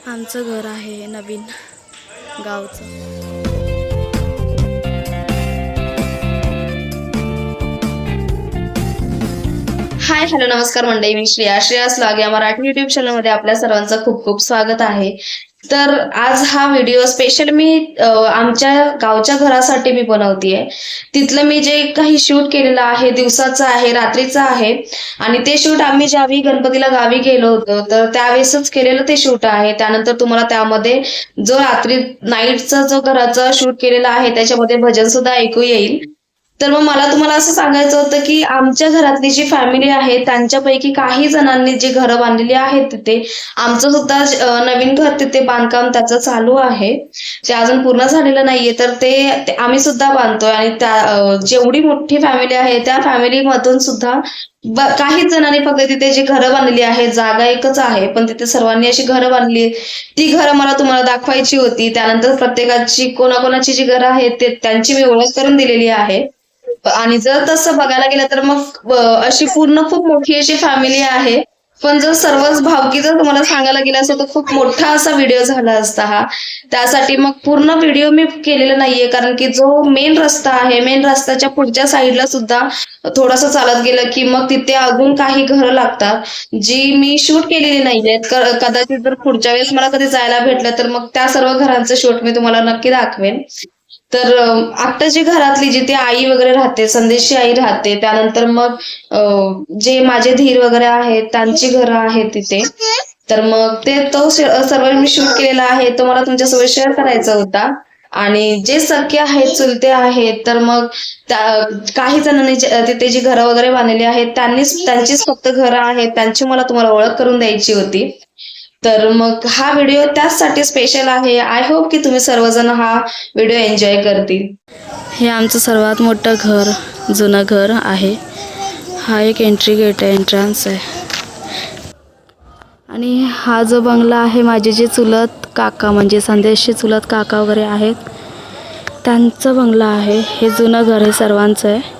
आमचं घर आहे नवीन गावचं. हाय हॅलो नमस्कार मंडळी, मी श्रेयास लागे मराठी युट्यूब चॅनलमध्ये आपल्या सर्वांचं खूप खूप स्वागत आहे. तर आज हा व्हिडिओ स्पेशल मी आमच्या गावच्या घरासाठी मी बनवतेय. तिथलं मी जे काही शूट केलेलं आहे दिवसाचं आहे, रात्रीचं आहे आणि ते शूट आम्ही ज्यावेळी गणपतीला गावी गेलो होतो तर त्यावेळेसच केलेलं ते शूट आहे. त्यानंतर तुम्हाला त्यामध्ये जो रात्री नाईटचा जो घराचा शूट केलेला आहे त्याच्यामध्ये भजन सुद्धा ऐकू येईल. तर मग मला तुम्हाला असं सांगायचं होतं की आमच्या घरातली जी फॅमिली आहे त्यांच्यापैकी काही जणांनी जी घरं बांधलेली आहेत तिथे, आमचं सुद्धा नवीन घर तिथे बांधकाम त्याचं चालू आहे. ते अजून पूर्ण झालेलं नाहीये, तर ते आम्ही सुद्धा बांधतोय आणि त्या जेवढी मोठी फॅमिली आहे त्या फॅमिलीमधून सुद्धा काही जणांनी फक्त तिथे जी घरं बांधलेली आहे, जागा एकच आहे पण तिथे सर्वांनी अशी घरं बांधली. ती घरं मला तुम्हाला दाखवायची होती. त्यानंतर प्रत्येकाची कोणाकोणाची जी घरं आहेत ते त्यांची मी ओळख करून दिलेली आहे. आणि जर तसं बघायला गेलं तर मग अशी पूर्ण खूप मोठी अशी फॅमिली आहे. पण जर सर्वच भावकी जर तुम्हाला सांगायला गेलं असतं तर खूप मोठा असा व्हिडिओ झाला असता हा. त्यासाठी मग पूर्ण व्हिडिओ मी केलेला नाहीये, कारण की जो मेन रस्ता आहे, मेन रस्त्याच्या पुढच्या साईडला सुद्धा थोडंसं चालत गेलं की मग तिथे अजून काही घरं लागतात जी मी शूट केलेली नाहीयेत. कदाचित जर पुढच्या वेळेस मला कधी जायला भेटलं तर मग त्या सर्व घरांचं शूट मी तुम्हाला नक्की दाखवेन. तर आत्ताची घरातली जिथे आई वगैरे राहते, संदेशची आई राहते, त्यानंतर मग जे माझे धीर वगैरे आहेत त्यांची घरं आहेत तिथे. तर मग तो सर्व मी शूट केलेला आहे, तो मला तुमच्यासोबत शेअर करायचा होता. आणि जे सख्खे आहेत, चुलते आहेत, तर मग काही जणांनी तिथे जी घरं वगैरे बांधलेली आहेत त्यांचीच फक्त घरं आहेत, त्यांची मला तुम्हाला ओळख करून द्यायची होती. तर मग हा व्हिडिओ त्याचसाठी स्पेशल आहे. आय होप की तुम्ही सर्वजण हा व्हिडिओ एन्जॉय करतील. हे आमचं सर्वात मोठं घर, जुनं घर आहे. हा एक एंट्री गेट आहे, एंट्रन्स आहे. आणि हा जो बंगला आहे, माझे जे चुलत काका म्हणजे संदेशचे चुलत काका वगैरे आहेत त्यांचं बंगला आहे. हे जुनं घर हे सर्वांचं आहे.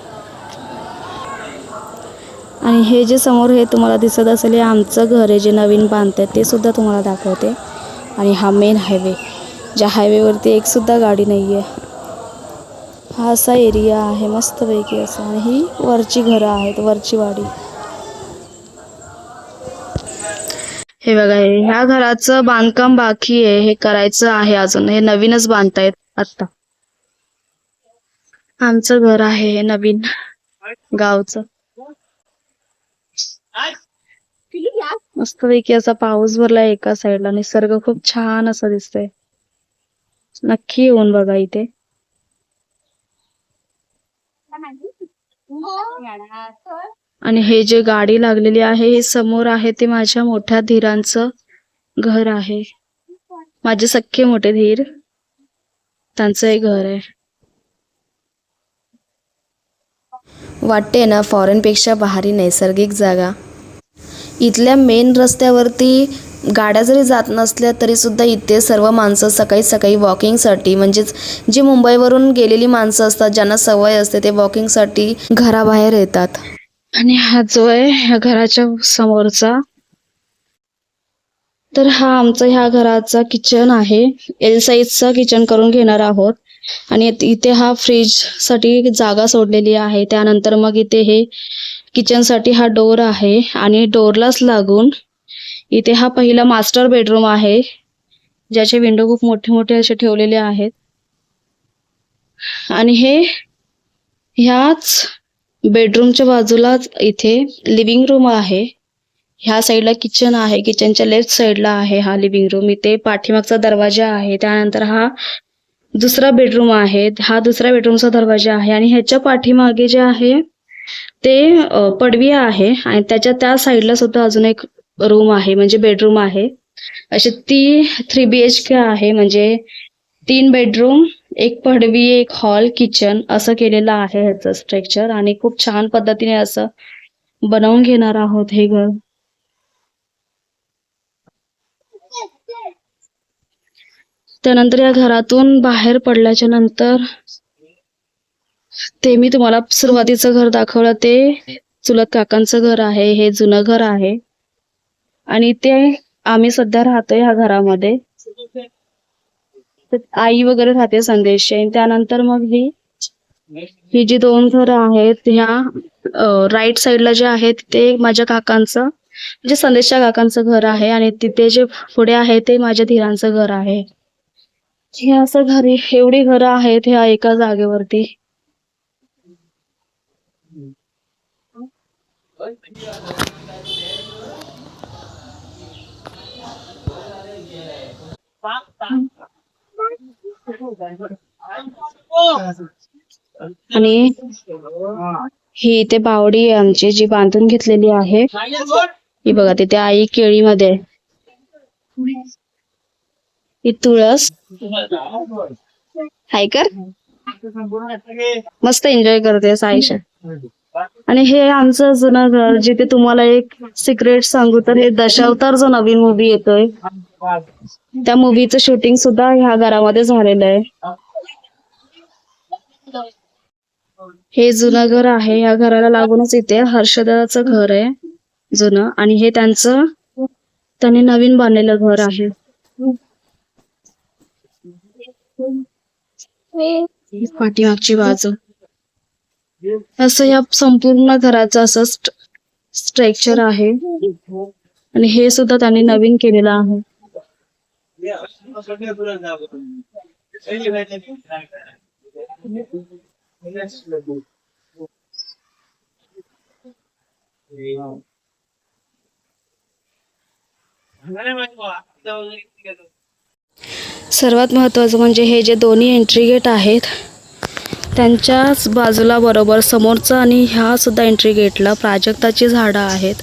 आणि हे जे समोर हे तुम्हाला दिसत असेल हे आमचं घर आहे जे नवीन बांधतात, ते सुद्धा तुम्हाला दाखवते. आणि हा मेन हायवे, ज्या हायवेवरती एक सुद्धा गाडी नाही आहे. हा असा एरिया आहे मस्तपैकी असा. आणि ही वरची घरं आहेत, वरची वाडी. हे बघा, ह्या घराचं बांधकाम बाकी आहे, हे करायचं आहे अजून. हे नवीनच बांधतायत आता. आमचं घर आहे हे नवीन गावचं. मस्तपैकी असा पाऊस भरलाय एका साईडला, निसर्ग खूप छान असं दिसतंय. नक्की येऊन बघा इथे. आणि हे जे गाडी लागलेली आहे हे समोर आहे ते माझ्या मोठ्या धीरांचं घर आहे. माझे सख्खे मोठे धीर, त्यांचं हे घर आहे. वाटते ना फॉरेनपेक्षा भारी नैसर्गिक जागा. इथल्या मेन रस्त्यावरती गाड्या जरी जात नसल्या तरी सुद्धा इथे सर्व माणसं सकाळी सकाळी वॉकिंगसाठी, म्हणजेच जी मुंबईवरून गेलेली माणसं असतात ज्यांना सवय असते ते वॉकिंगसाठी घराबाहेर येतात. आणि हा जो आहे ह्या घराच्या समोरचा, तर हा आमचा ह्या घराचा किचन आहे. एल साईजचा किचन करून घेणार आहोत. आणि इथे हा फ्रीज साठी जागा सोडलेली आहे. त्यानंतर मग इथे हे किचन साठी हा डोर आहे आणि डोरलाच लागून इथे हा पहिला मास्टर बेडरूम आहे, ज्याचे विंडो खूप मोठे मोठे असे ठेवलेले आहेत. आणि ह्याच बेडरूमच्या बाजूलाच इथे लिव्हिंग रूम आहे. ह्या साईडला किचन आहे, किचनच्या लेफ्ट साईडला आहे हा लिव्हिंग रूम. इथे पाठीमागचा दरवाजा आहे. त्यानंतर हा दुसरा बेडरूम आहे, हा दुसऱ्या बेडरूमचा दरवाजा आहे. आणि ह्याच्या पाठीमागे जे आहे ते पडवी आहे आणि त्याच्या त्या साईडला सुद्धा अजून एक रूम आहे, म्हणजे बेडरूम आहे. अशी ती 3 BHK आहे, म्हणजे 3 बेडरूम, एक पडवी, एक हॉल, किचन असं केलेलं आहे ह्याचं स्ट्रक्चर. आणि खूप छान पद्धतीने असं बनवून घेणार आहोत हे घर. त्यानंतर या घरातून बाहेर पडल्याच्या नंतर ते मी तुम्हाला सुरुवातीचं घर दाखवलं ते चुलत काकांचं घर आहे. हे जुनं घर आहे आणि ते आम्ही सध्या राहतोय ह्या घरामध्ये. तर आई वगैरे राहते संदेशची आणि त्यानंतर मग ही जी दोन घरं आहेत ह्या राईट साईडला जे आहेत ते माझ्या काकांचं म्हणजे संदेशच्या काकांचं घर आहे आणि तिथे जे पुढे आहे ते माझ्या धीरांचं घर आहे. हे असं घरी एवढी घरं आहेत ह्या एका जागेवरती. आणि ही इथे बावडी आहे आमची जी बांधून घेतलेली आहे. ही बघा तिथे आई केळीमध्ये आहे. ही तुळस हाय कर मस्त एन्जॉय करते आयुष्य. आणि हे आमचं जुनं घर जिथे तुम्हाला एक सिक्रेट सांगू तर हे दशावतार जो नवीन मूवी येतोय त्या मूवीचं शूटिंग सुद्धा ह्या घरामध्ये झालेलं आहे. हे जुनं घर आहे. या घराला लागूनच इथे हर्षदाचं घर आहे जुनं आणि हे त्यांनी नवीन बांधलेलं घर आहे. पाठीमागची बाजू असं या संपूर्ण घराचं असं स्ट्रक्चर आहे आणि हे सुद्धा त्यांनी नवीन केलेलं आहे. सर्वात महत्त्वाचं म्हणजे हे जे दोन्ही एंट्री गेट आहेत त्यांच्याच बाजूला बरोबर समोरचा आणि ह्या सुद्धा एंट्री गेटला प्राजक्ताची झाडं आहेत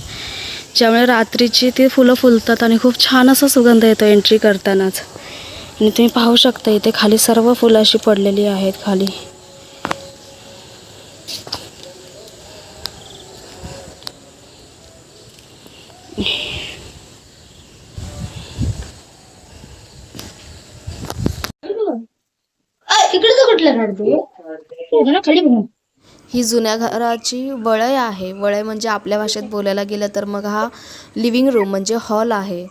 ज्यामुळे रात्रीची ती फुलं फुलतात आणि खूप छान असा सुगंध येतो एंट्री करतानाच. आणि तुम्ही पाहू शकता इथे खाली सर्व फुलं अशी पडलेली आहेत खाली. ही जुन्या घराची वळय आहे. वळय म्हणजे आपल्या भाषेत बोलायला गेलं तर मग हा लिव्हिंग रूम म्हणजे हॉल आहे.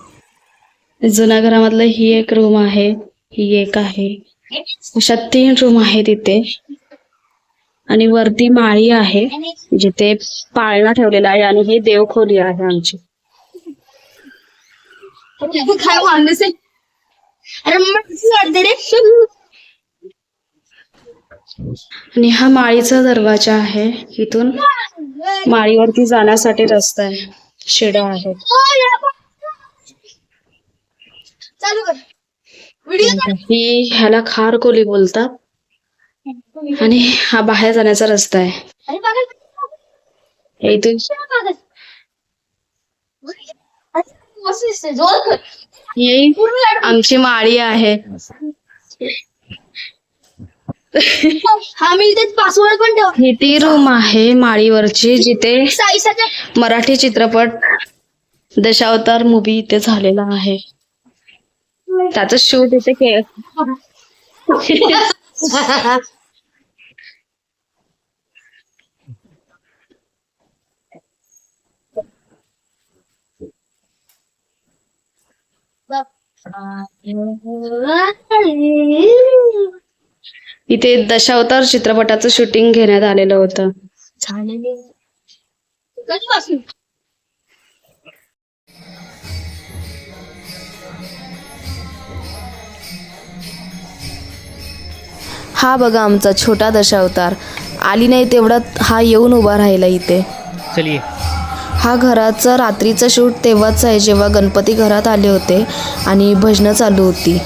जुन्या घरामधलं ही एक रूम आहे, ही एक आहे, अशा 3 रूम आहेत इथे. आणि वरती माळी आहे जिथे पाळणा ठेवलेला आहे आणि ही देवखोली आहे आमची. आणि हा माळीचा दरवाजा आहे. इथून माळीवरती जाण्यासाठी रस्ता आहे, शिड्या आहेत. ही ह्याला खारकोली बोलतात आणि हा बाहेर जाण्याचा रस्ता आहे. इथून ही आमची माळी आहे. ही ती रूम आहे माळीवरची जिथे मराठी चित्रपट दशावतार मूवी इथे झालेला आहे. त्याचं शूट इथे इथे दशावतार चित्रपटाचं शूटिंग घेण्यात आलेलं होतं. हा बघा आमचा छोटा दशावतार. आली नाही तेवढ्यात हा येऊन उभा राहिला इथे. हा घराचं रात्रीचं शूट तेव्हाच आहे जेव्हा गणपती घरात आले होते आणि भजनं चालू होती.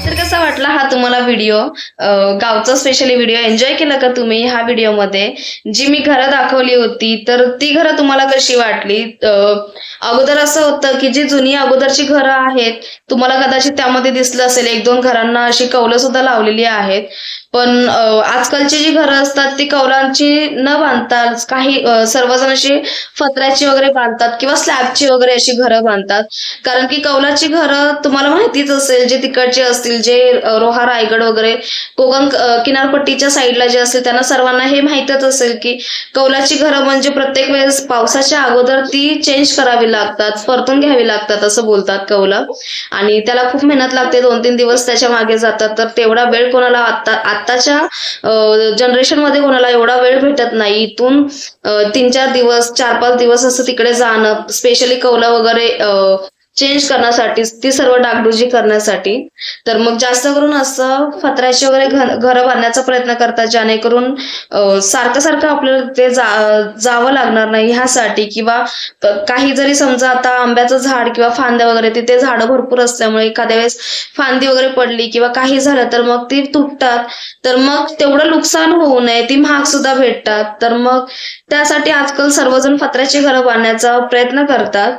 तर कसा वाटला हा तुम्हाला व्हिडिओ? गावचा स्पेशली व्हिडिओ एन्जॉय केला का तुम्ही ह्या व्हिडिओमध्ये? जी मी घरं दाखवली होती तर ती घरं तुम्हाला कशी वाटली? अगोदर असं होतं की जी जुनी अगोदरची घरं आहेत, तुम्हाला कदाचित त्यामध्ये दिसलं असेल 1-2 घरांना अशी कौलं सुद्धा लावलेली आहेत. पण आजकालची जी घरं असतात ती कौलांची न बांधता काही सर्वजण अशी फत्र्याची वगैरे बांधतात किंवा स्लॅबची वगैरे अशी घरं बांधतात. कारण की कौलाची घरं तुम्हाला माहितीच असेल, जे तिकडचे असतील, जे रोहा रायगड वगैरे कोकण किनारपट्टीच्या साईडला जे असतील त्यांना सर्वांना हे माहीतच असेल की कौलाची घरं म्हणजे प्रत्येक वेळेस पावसाच्या अगोदर ती चेंज करावी लागतात, परतून घ्यावी लागतात असं बोलतात कौलं. आणि त्याला खूप मेहनत लागते, 2-3 दिवस त्याच्या मागे जातात. तर तेवढा वेळ कोणाला आत्ताच्या जनरेशन मध्ये कोणाला एवढा वेळ भेटत नाही. इथून 3-4 दिवस 4-5 दिवस असं तिकडे जाणं, स्पेशली कौला वगैरे चेंज करण्यासाठी, ती सर्व डागडुजी करण्यासाठी. तर मग जास्त करून असं फत्र्याची वगैरे घरं बांधण्याचा प्रयत्न करतात, जेणेकरून सारखं सारखं आपल्याला ते जावं लागणार नाही ह्यासाठी. किंवा काही जरी समजा आता आंब्याचं झाड किंवा फांद्या वगैरे, तिथे झाडं भरपूर असल्यामुळे एखाद्या वेळेस फांदी वगैरे पडली किंवा काही झालं तर मग ती तुटतात. तर मग तेवढं नुकसान होऊ नये, ती महाग सुद्धा भेटतात. तर मग त्यासाठी आजकाल सर्वजण फत्र्याची घरं बांधण्याचा प्रयत्न करतात.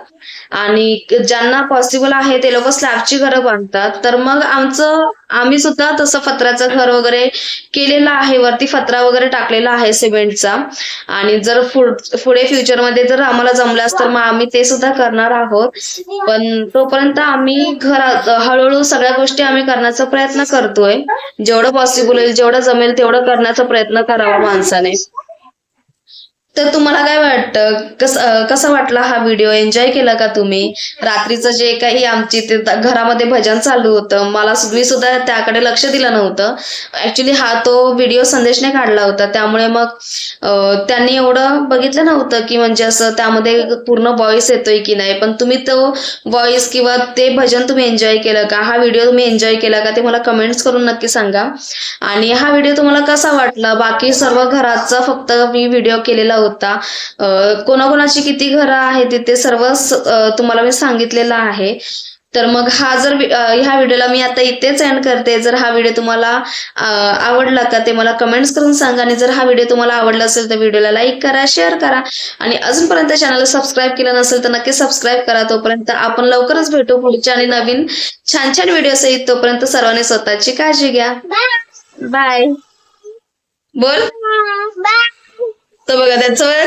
आणि ज्यांना पॉसिबल आहे ते लोक स्लॅबची घरं बांधतात. तर मग आम्ही सुद्धा तसं फत्र्याचं घर वगैरे केलेलं आहे, वरती फत्रा वगैरे टाकलेला आहे सिमेंटचा. आणि जर पुढे फ्युचरमध्ये जर आम्हाला जमल्यास तर मग आम्ही ते सुद्धा करणार आहोत. पण तोपर्यंत आम्ही घरात हळूहळू सगळ्या गोष्टी आम्ही करण्याचा प्रयत्न करतोय. जेवढं पॉसिबल होईल, जेवढं जमेल तेवढं करण्याचा प्रयत्न करावा माणसाने. तर तुम्हाला काय वाटतं, कसा वाटला हा व्हिडिओ? एन्जॉय केला का तुम्ही? रात्रीचं जे काही आमची ते घरामध्ये भजन चालू होतं, मी सुद्धा त्याकडे लक्ष दिलं नव्हतं. ऍक्च्युली हा तो व्हिडिओ संदेशने काढला होता, त्यामुळे मग त्यांनी एवढं बघितलं नव्हतं की म्हणजे असं त्यामध्ये पूर्ण व्हॉइस येतोय की नाही. पण तुम्ही तो व्हॉइस किंवा ते भजन तुम्ही एन्जॉय केलं का? हा व्हिडिओ तुम्ही एन्जॉय केला का? ते मला कमेंट्स करून नक्की सांगा. आणि हा व्हिडिओ तुम्हाला कसा वाटला? बाकी सर्व घराचा फक्त मी व्हिडिओ केलेला होता. कोणाकोणाची किती घरं आहेत तिथे सर्व तुम्हाला मी सांगितलेलं आहे. तर मग ह्या व्हिडिओला मी आता इथेच एंड करते. जर हा व्हिडिओ तुम्हाला आवडला का ते मला कमेंट्स करून सांगा. आणि जर हा व्हिडिओ तुम्हाला आवडला असेल तर व्हिडिओला लाईक करा, शेअर करा. आणि अजूनपर्यंत चॅनलला सबस्क्राईब केलं नसेल तर नक्की सबस्क्राईब करा. तोपर्यंत आपण लवकरच भेटू पुढच्या आणि नवीन छान छान व्हिडिओ सहित. तोपर्यंत सर्वांनी स्वतःची काळजी घ्या. बाय. बोल. तर बघा त्याचं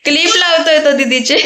क्लिप लावतोय तो दीदीचे.